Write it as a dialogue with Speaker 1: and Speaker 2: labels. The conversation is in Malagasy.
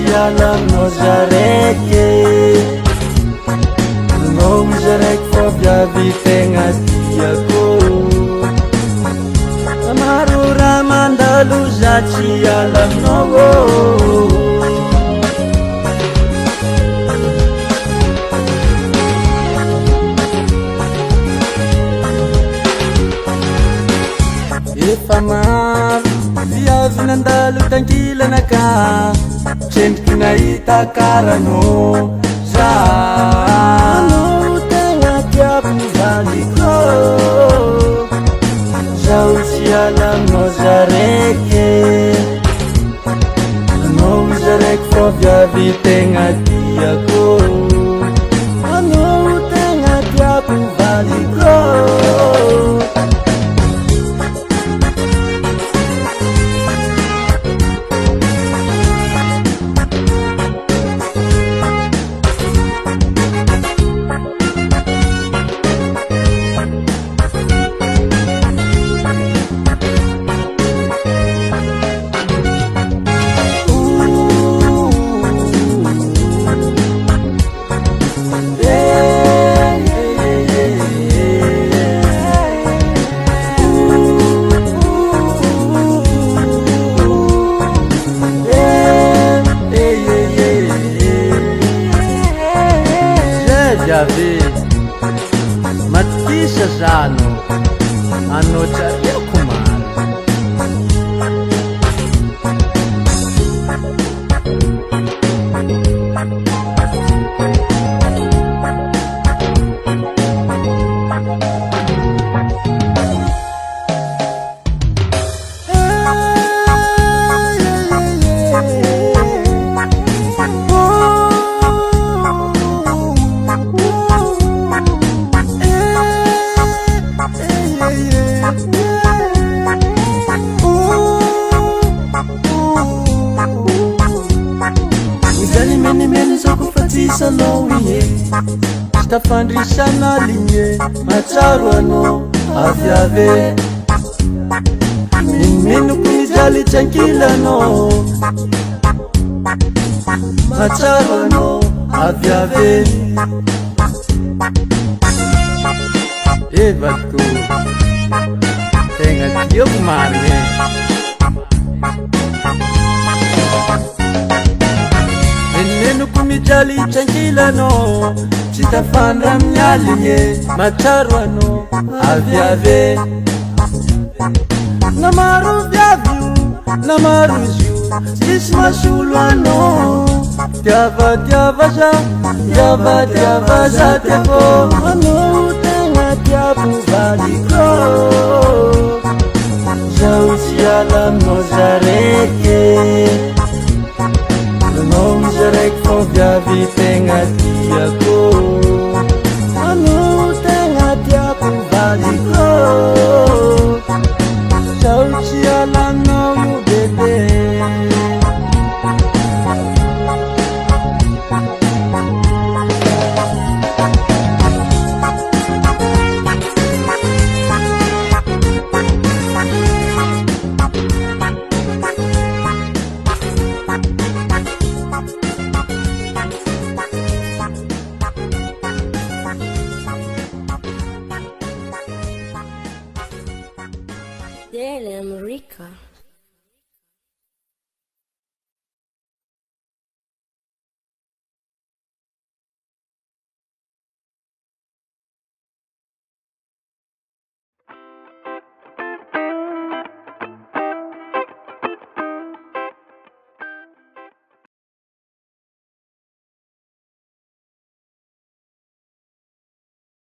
Speaker 1: Alanao zareke Nom zarek fo viavy tegna tiako Maro raha mandalo za tsy alanao Efa maro viavy nandalo tankilanaka Tsendriky nahita karano za Anao tegna tiako valiko Zaho tsy alanao zareke Anao zareko fo viavy tegna tiako Anao tegna tiako valiko Viavy matikisa zano anao tsariako maro Meni soko fatsisanao ie Tsy tafandrisana ligne Matsaro anao aviave Minoko mijaly tsankilanao Matsaro anao aviave Evako Tegna tiako marigny Nenoko mijaly tsankilanao Tsy tafandra amin'ny aligny Matsaro anao aviave Na maro viavy io Na maro izy io Tsisy masolo anao Tiava za Tiava za tiako Anao tegna tiako valiko Zaho tsy alanao zareke Anao zareko fo viavy tegna tiako Anao tegna tiako valiko